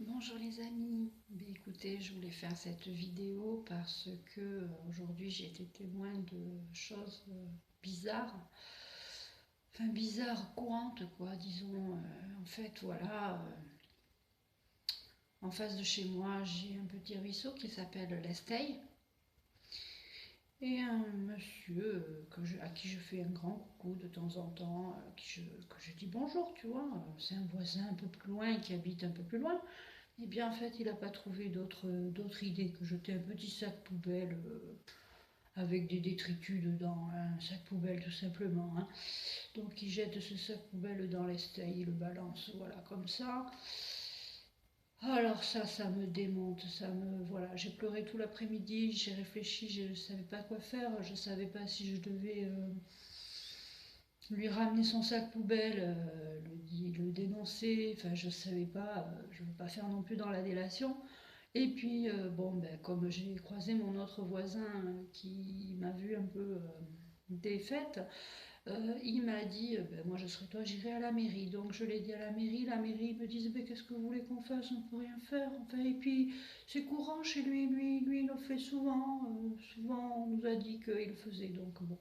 Bonjour les amis, écoutez, je voulais faire cette vidéo parce que aujourd'hui j'ai été témoin de choses bizarres, enfin bizarres, courantes quoi, disons. En fait, voilà, en face de chez moi j'ai un petit ruisseau qui s'appelle l'Esteye et un monsieur à qui je fais un grand coucou de temps en temps, que je dis bonjour, tu vois. C'est un voisin un peu plus loin qui habite un peu plus loin. Eh bien, en fait, il n'a pas trouvé d'autre idée que jeter un petit sac poubelle avec des détritus dedans, hein, un sac poubelle tout simplement, hein. Donc, il jette ce sac poubelle dans l'Esteye, il le balance, voilà, comme ça. Alors ça me démonte, voilà. J'ai pleuré tout l'après-midi, j'ai réfléchi, je ne savais pas quoi faire, je ne savais pas si je devais lui ramener son sac poubelle, le dénoncer, enfin, je ne savais pas, je ne veux pas faire non plus dans la délation. Et puis, bon, ben, comme j'ai croisé mon autre voisin qui m'a vu un peu défaite, il m'a dit, ben, moi je serai toi, j'irai à la mairie. Donc je l'ai dit à la mairie me disait, ben, qu'est-ce que vous voulez qu'on fasse, on ne peut rien faire. Enfin, et puis c'est courant chez lui il le fait souvent, souvent on nous a dit qu'il le faisait. Donc bon,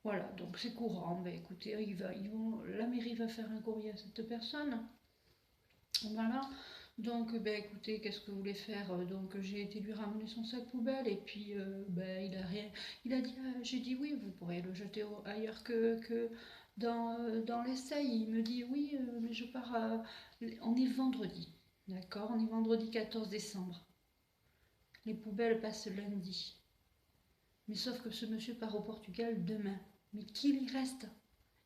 voilà, donc c'est courant. Ben, écoutez, la mairie va faire un courrier à cette personne. Voilà. Donc, ben, écoutez, qu'est-ce que vous voulez faire? Donc, j'ai été lui ramener son sac poubelle et puis, ben, il a rien. Il a dit, j'ai dit oui, vous pourrez le jeter ailleurs que dans l'Essai. Il me dit oui, mais je pars. On est vendredi, d'accord? On est vendredi 14 décembre. Les poubelles passent lundi. Mais sauf que ce monsieur part au Portugal demain. Mais qu'il y reste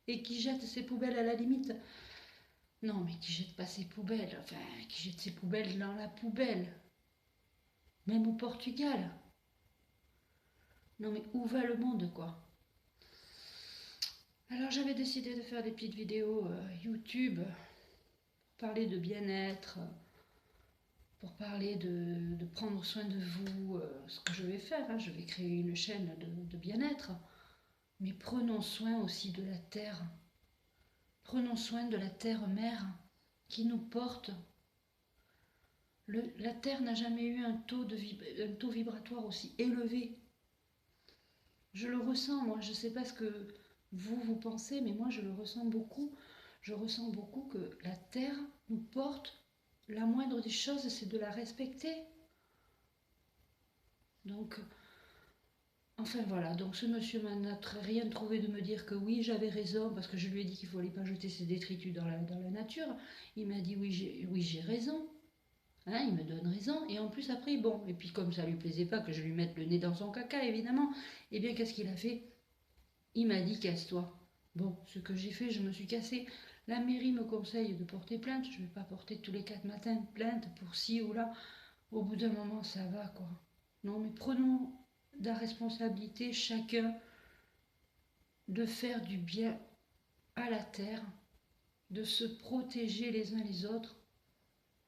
et qui jette ses poubelles à la limite. Non, mais qui jette pas ses poubelles, enfin, qui jette ses poubelles dans la poubelle, même au Portugal. Non, mais où va le monde, quoi? Alors j'avais décidé de faire des petites vidéos YouTube, pour parler de bien-être, pour parler de prendre soin de vous, ce que je vais faire, hein, je vais créer une chaîne de bien-être, mais prenons soin aussi de la terre. Prenons soin de la terre-mère qui nous porte. La terre n'a jamais eu un taux vibratoire aussi élevé. Je le ressens, moi, je ne sais pas ce que vous pensez, mais moi je le ressens beaucoup. Je ressens beaucoup que la terre nous porte. La moindre des choses, c'est de la respecter. Donc, enfin voilà, donc ce monsieur n'a rien trouvé de me dire que oui, j'avais raison, parce que je lui ai dit qu'il ne fallait pas jeter ses détritus dans la nature. Il m'a dit oui, j'ai raison. Hein, il me donne raison. Et en plus, après, bon, et puis comme ça lui plaisait pas que je lui mette le nez dans son caca, évidemment, eh bien, qu'est-ce qu'il a fait? Il m'a dit casse-toi. Bon, ce que j'ai fait, je me suis cassée. La mairie me conseille de porter plainte. Je ne vais pas porter tous les 4 matins plainte pour ci ou là. Au bout d'un moment, ça va quoi. Non, mais prenons la responsabilité chacun de faire du bien à la terre, de se protéger les uns les autres,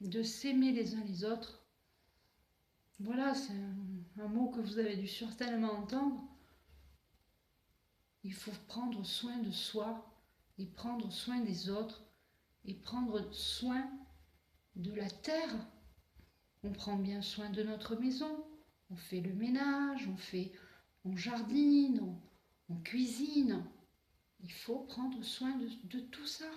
de s'aimer les uns les autres. Voilà, c'est un mot que vous avez dû certainement entendre. Il faut prendre soin de soi et prendre soin des autres et prendre soin de la terre. On prend bien soin de notre maison, on fait le ménage, on jardine, on cuisine. Il faut prendre soin de tout ça.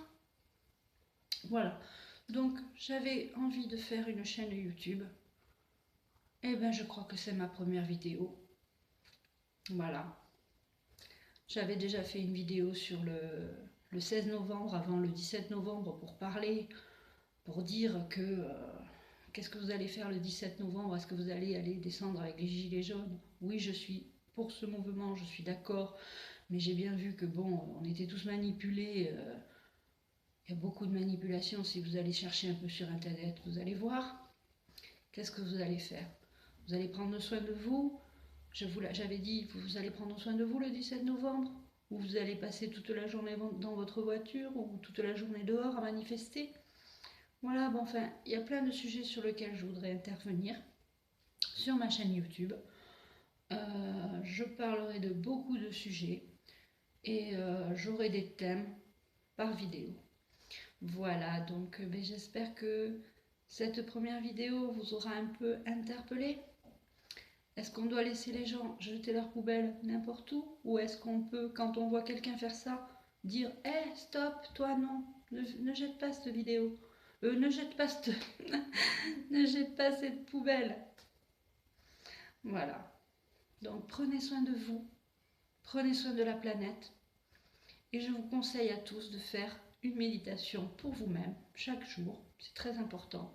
Voilà. Donc j'avais envie de faire une chaîne YouTube. Eh bien je crois que c'est ma première vidéo. Voilà. J'avais déjà fait une vidéo sur le 16 novembre, avant le 17 novembre, pour parler, pour dire que qu'est-ce que vous allez faire le 17 novembre? Est-ce que vous allez aller descendre avec les gilets jaunes? Oui, je suis pour ce mouvement, je suis d'accord, mais j'ai bien vu que bon, on était tous manipulés. Il y a beaucoup de manipulations. Si vous allez chercher un peu sur Internet, vous allez voir. Qu'est-ce que vous allez faire? Vous allez prendre soin de vous. J'avais dit, vous allez prendre soin de vous le 17 novembre? Ou vous allez passer toute la journée dans votre voiture ou toute la journée dehors à manifester? Voilà, bon, enfin, il y a plein de sujets sur lesquels je voudrais intervenir sur ma chaîne YouTube. Je parlerai de beaucoup de sujets et j'aurai des thèmes par vidéo. Voilà, donc ben, j'espère que cette première vidéo vous aura un peu interpellé. Est-ce qu'on doit laisser les gens jeter leur poubelle n'importe où? Ou est-ce qu'on peut, quand on voit quelqu'un faire ça, dire « Hé, stop, toi non, ne jette pas cette vidéo, ne jette pas cette... ne jette pas cette poubelle ». Voilà. Donc prenez soin de vous, prenez soin de la planète. Et je vous conseille à tous de faire une méditation pour vous-même chaque jour. C'est très important.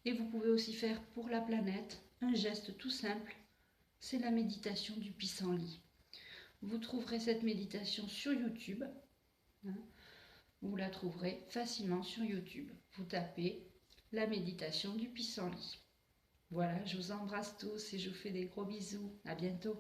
Et vous pouvez aussi faire pour la planète un geste tout simple. C'est la méditation du pissenlit. Vous trouverez cette méditation sur YouTube. Vous la trouverez facilement sur YouTube. Vous tapez la méditation du pissenlit. Voilà, je vous embrasse tous et je vous fais des gros bisous. À bientôt.